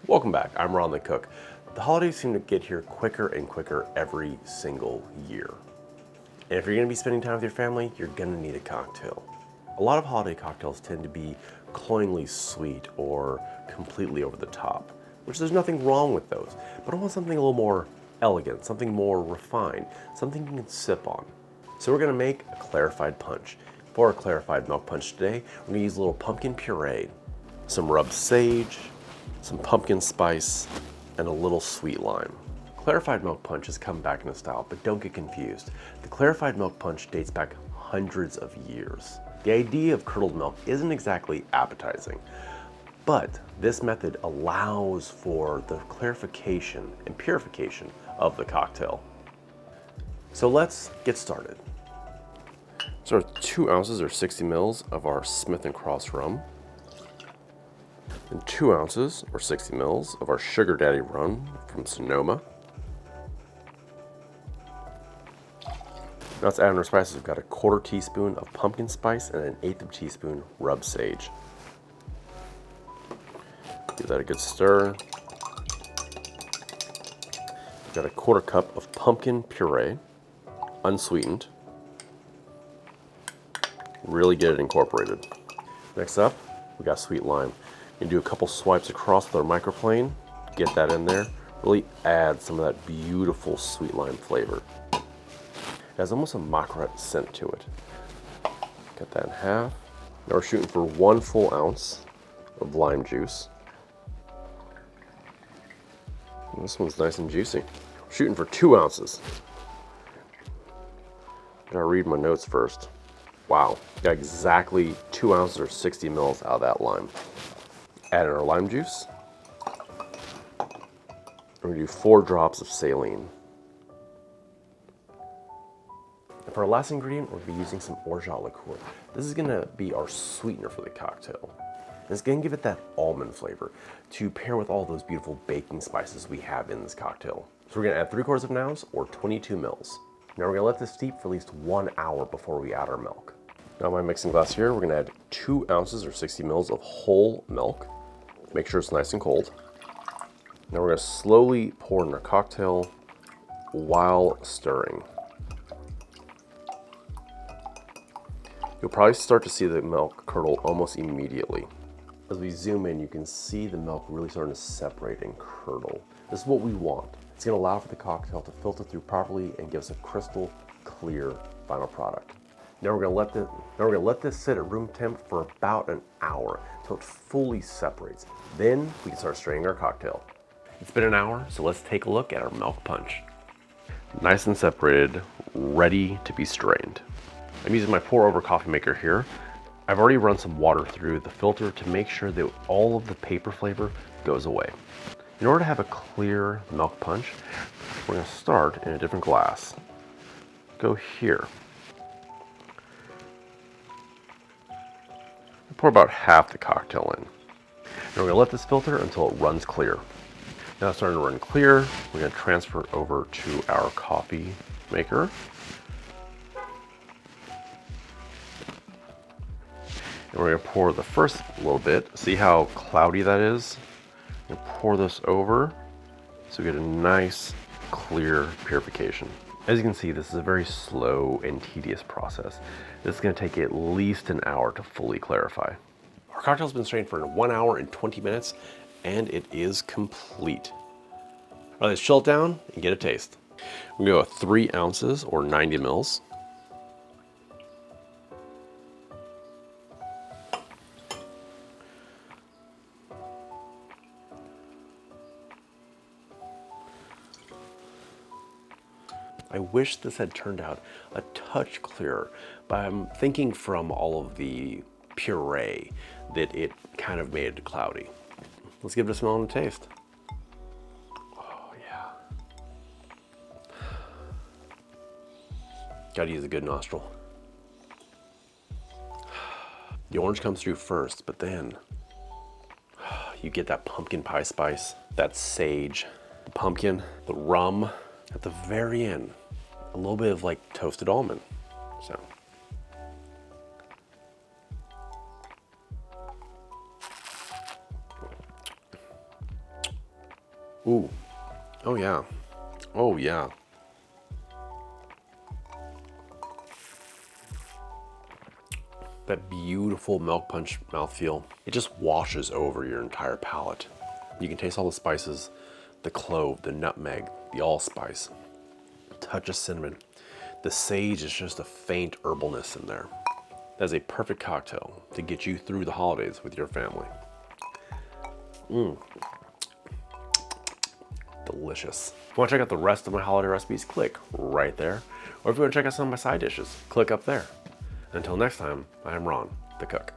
Welcome back, I'm Ron the Cook. The holidays seem to get here quicker and quicker every single year. And if you're gonna be spending time with your family, you're gonna need a cocktail. A lot of holiday cocktails tend to be cloyingly sweet or completely over the top, which there's nothing wrong with those, but I want something a little more elegant, something more refined, something you can sip on. So we're gonna make a clarified punch. For a clarified milk punch today, we're gonna use a little pumpkin puree, some rubbed sage, some pumpkin spice, and a little sweet lime. Clarified milk punch has come back into style, but don't get confused. The clarified milk punch dates back hundreds of years. The idea of curdled milk isn't exactly appetizing, but this method allows for the clarification and purification of the cocktail. So let's get started. So 2 ounces or 60 mils of our Smith & Cross rum, and 2 ounces or 60 mils of our Sugar Daddy rum from Sonoma. Now let's add in our spices. We've got a 1/4 teaspoon of pumpkin spice and an 1/8 teaspoon rubbed sage. Give that a good stir. We've got a 1/4 cup of pumpkin puree, unsweetened. Really get it incorporated. Next up, we got sweet lime. You do a couple swipes across with our microplane, get that in there, really add some of that beautiful sweet lime flavor. It has almost a macaret scent to it. Cut that in half. Now we're shooting for 1 full ounce of lime juice. And this one's nice and juicy. We're shooting for 2 ounces. Gotta read my notes first. Wow, got exactly 2 ounces or 60 mils out of that lime. Add in our lime juice. We're gonna do 4 drops of saline. And for our last ingredient, we're gonna be using some orgeat liqueur. This is gonna be our sweetener for the cocktail. And it's gonna give it that almond flavor to pair with all those beautiful baking spices we have in this cocktail. So we're gonna add 3/4 of an ounce or 22 mils. Now we're gonna let this steep for at least 1 hour before we add our milk. Now in my mixing glass here, we're gonna add 2 ounces or 60 mils of whole milk. Make sure it's nice and cold. Now we're gonna slowly pour in our cocktail while stirring. You'll probably start to see the milk curdle almost immediately. As we zoom in, you can see the milk really starting to separate and curdle. This is what we want. It's gonna allow for the cocktail to filter through properly and give us a crystal clear final product. Now we're gonna let this sit at room temp for about an hour until it fully separates. Then we can start straining our cocktail. It's been an hour, so let's take a look at our milk punch. Nice and separated, ready to be strained. I'm using my pour over coffee maker here. I've already run some water through the filter to make sure that all of the paper flavor goes away. In order to have a clear milk punch, we're gonna start in a different glass. Go here. Pour about half the cocktail in. And we're gonna let this filter until it runs clear. Now it's starting to run clear. We're gonna transfer it over to our coffee maker. And we're gonna pour the first little bit. See how cloudy that is? I'm gonna pour this over so we get a nice, clear purification. As you can see, this is a very slow and tedious process. This is gonna take at least an hour to fully clarify. Our cocktail's been strained for 1 hour and 20 minutes, and it is complete. All right, let's chill it down and get a taste. We're gonna go with 3 ounces or 90 mils. I wish this had turned out a touch clearer, but I'm thinking from all of the puree that it kind of made it cloudy. Let's give it a smell and a taste. Oh yeah. Gotta use a good nostril. The orange comes through first, but then you get that pumpkin pie spice, that sage, the pumpkin, the rum. At the very end, a little bit of like toasted almond. So Ooh. Oh yeah. Oh yeah. That beautiful milk punch mouthfeel. It just washes over your entire palate. You can taste all the spices, the clove, the nutmeg, the allspice, touch of cinnamon. The sage is just a faint herbalness in there. That's a perfect cocktail to get you through the holidays with your family. Delicious. If you want to check out the rest of my holiday recipes, click right there. Or if you want to check out some of my side dishes, click up there. Until next time, I am Ron, the cook.